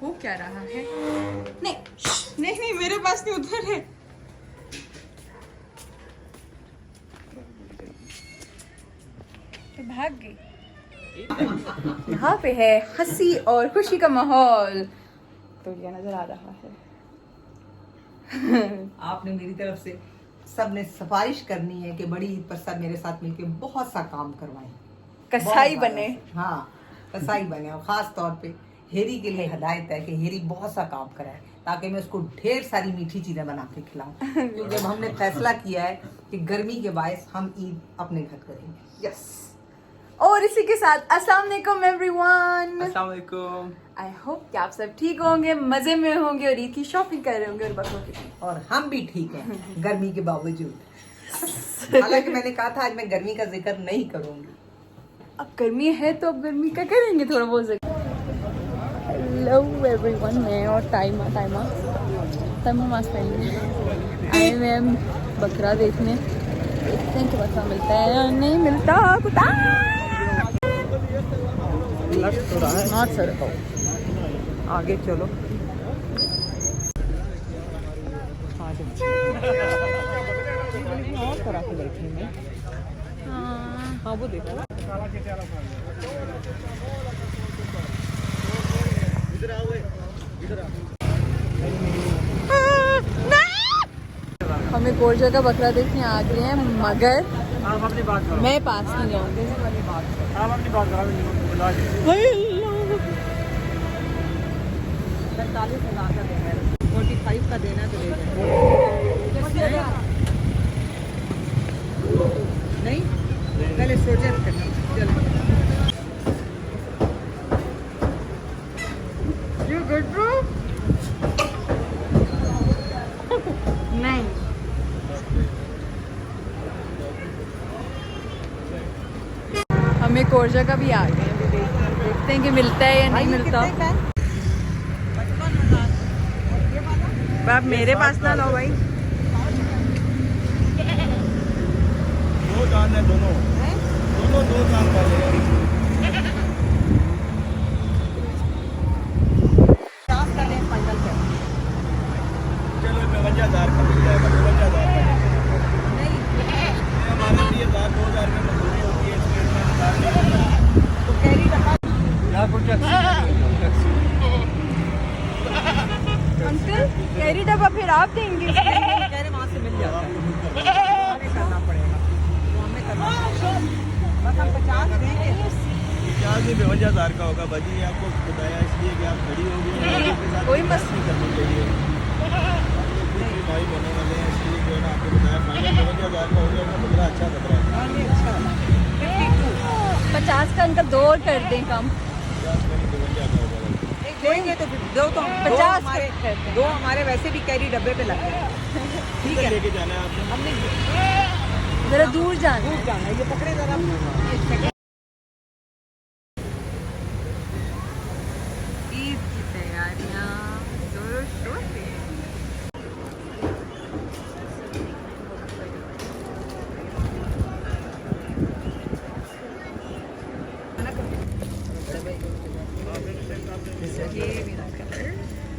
हो क्या रहा है? नहीं नहीं नहीं, मेरे पास नहीं, उधर है। तो भाग गई। यहाँ पे है हंसी और खुशी का माहौल। तो ये नजर आ रहा है। आपने मेरी तरफ से सबने सिफारिश करनी है कि बड़ी ईद पर सब मेरे साथ मिलके बहुत सा काम करवाएं, कसाई बने। हाँ, कसाई बने। और खास तौर पे हेरी के लिए हिदायत है कि हेरी बहुत सा काम कराए ताकि मैं उसको ढेर सारी मीठी चीजें बना के खिलाऊं। क्योंकि जब हमने फैसला किया है कि गर्मी के बायस हम ईद अपने घर करेंगे। यस। और इसी के साथ अस्सलाम वालेकुम एवरीवन। अस्सलाम वालेकुम। आई होप कि आप सब ठीक होंगे, मजे में होंगे और ईद की शॉपिंग कर रहे होंगे और बकरों की। और हम भी ठीक हैं गर्मी के बावजूद। हालांकि मैंने कहा था आज मैं गर्मी का जिक्र नहीं करूंगी। अब गर्मी है तो अब गर्मी का करेंगे थोड़ा बहुत। हेलो एवरीवन, मैं और टाइमा मास्क पहन आए हुए हम बकरा देखने। देखते हैं कि बकरा मिलता है या नहीं मिलता। कुत्ता नॉट सर, आगे चलो। और तरह के बैठे हैं। हाँ वो देखो। हम एक और जगह बकरा देखने आ गए हैं, मगर आप अपनी बात करो। मैं पास नहीं जाऊंगी। आप अपनी बात करो। 45,000 का देना है, 45 का देना है तो ले जाए। नहीं पहले सोचे चलो। You good bro? नहीं। हम एक और जगह भी आ गए हैं, देखते हैं कि मिलता है या नहीं मिलता। आप मेरे पास ना लो भाई। दो जान है, दोनों दो जान वाले हैं। 50 का दें फाइनल कर। चलो 52,000 का मिल जाएगा। 52,000 का नहीं हमारे लिए 2,000 में मजदूरी होती है, इसलिए इतना 1000 नहीं होता। तो कैरी रखा। यहाँ कुछ टैक्सी अंकल कैरी डब्बा फिर आप देंगे? कह रहे वहाँ से मिल जाता है, हमें करना पड़ेगा। वो हमें करना पड़ेगा। बस हम 50 देंगे। 50 नहीं 52,000 का होगा। बाजी ये आपको बताया इसलिए कि आप खड़ी होगी, कोई मसला नहीं करनी चाहिए। भाई बने वाले हैं इसलिए जो है ना आपको बताया फाइनल 52,000 का हो गया। अपना बकरा अच्छा बकरा है। हाँ नहीं अच्छा 50 का अंकल 2 और कर दें कम। 50 में 52 का होगा। देंगे तो फिर दो तो 50 हमारे करते हैं। 2 हमारे वैसे भी कैरी डब्बे पे लगे हैं। ठीक है लेके जाना है आपने। हमने जरा दूर जाना दूर है। जाना है। ये पकड़े जरा। ईद की तैयारियां जोरों शोर से।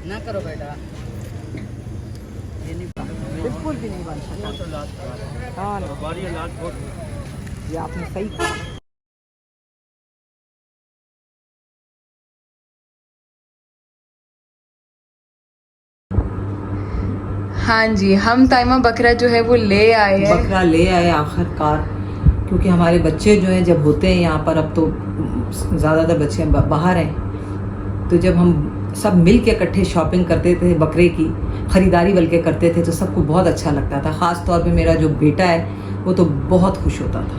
ना करो बेटा, बिल्कुल भी नहीं बन सकता। हाँ ये आपने सही कहा। हाँ जी, हम ताइमा बकरा जो है वो ले आए हैं। बकरा ले आए आखिरकार, क्योंकि हमारे बच्चे जो हैं जब होते हैं यहाँ पर, अब तो ज़्यादातर बच्चे बाहर हैं, तो जब हम सब मिल के इकट्ठे शॉपिंग करते थे, बकरे की ख़रीदारी बल्कि करते थे, तो सबको बहुत अच्छा लगता था। ख़ास तौर पे मेरा जो बेटा है वो तो बहुत खुश होता था।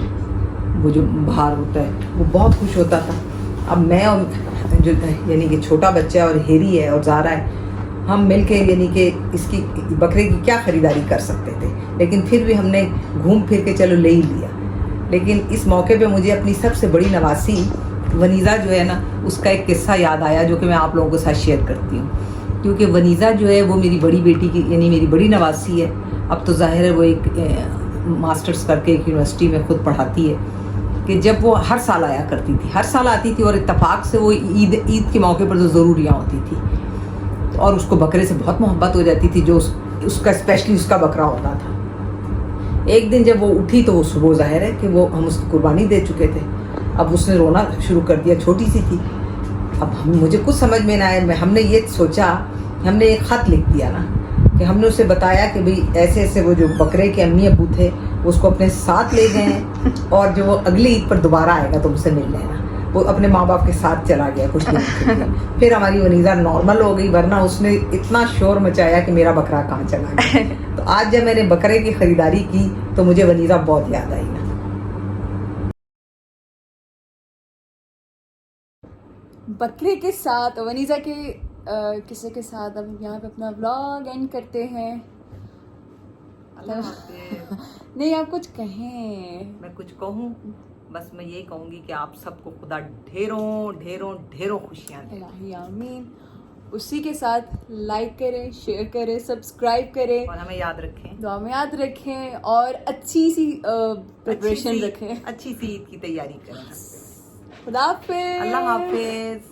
वो जो बाहर होता है वो बहुत खुश होता था। अब मैं और जो यानी कि छोटा बच्चा और हेरी है और ज़ारा है, हम मिल के यानी कि इसकी बकरे की क्या ख़रीदारी कर सकते थे, लेकिन फिर भी हमने घूम फिर के चलो ले ही लिया। लेकिन इस मौके पे मुझे अपनी सबसे बड़ी नवासी वनीज़ा जो है ना, उसका एक किस्सा याद आया जो कि मैं आप लोगों के साथ शेयर करती हूँ। क्योंकि वनीज़ा जो है वो मेरी बड़ी बेटी की यानी मेरी बड़ी नवासी है। अब तो ज़ाहिर है वो एक मास्टर्स करके एक यूनिवर्सिटी में ख़ुद पढ़ाती है। कि जब वो हर साल आया करती थी, हर साल आती थी और इत्तेफाक से वो ईद के मौके पर तो ज़रूर यहाँ होती थी। और उसको बकरे से बहुत मोहब्बत हो जाती थी, जो उसका स्पेशली उसका बकरा होता था। एक दिन जब वो उठी तो वो सुबह ज़ाहिर है कि वो हम उसकी कुर्बानी दे चुके थे। अब उसने रोना शुरू कर दिया, छोटी सी थी। अब मुझे कुछ समझ में ना आया, हमने ये सोचा, हमने एक ख़त लिख दिया ना कि हमने उसे बताया कि भाई ऐसे ऐसे वो जो बकरे के अम्मी अबू थे वो उसको अपने साथ ले गए हैं और जो वो अगली ईद पर दोबारा आएगा तो मुझसे मिल लेना। वो अपने माँ बाप के साथ चला गया कुछ दिन के लिए। फिर हमारी वनीज़ा नॉर्मल हो गई, वरना उसने इतना शोर मचाया कि मेरा बकरा कहाँ चला गया। तो आज जब मैंने बकरे की ख़रीदारी की तो मुझे वनीज़ा बहुत याद आई ना। बकरे के साथ वनीज़ा के किस्से के साथ अब यहाँ पे अपना व्लॉग एंड करते हैं। नहीं, आप कुछ कहें। मैं कुछ कहूँ? बस मैं यही कहूँगी कि आप सबको खुदा ढेरों ढेरों ढेरों खुशियाँ दे। इलाही आमीन। उसी के साथ लाइक करें, शेयर करें, सब्सक्राइब करें और हमें याद रखें, दुआ में याद रखें और अच्छी सी प्रिपरेशन रखें। अच्छी सी ईद की तैयारी करें। खुदा हाफिज़। अल्लाह हाफिज।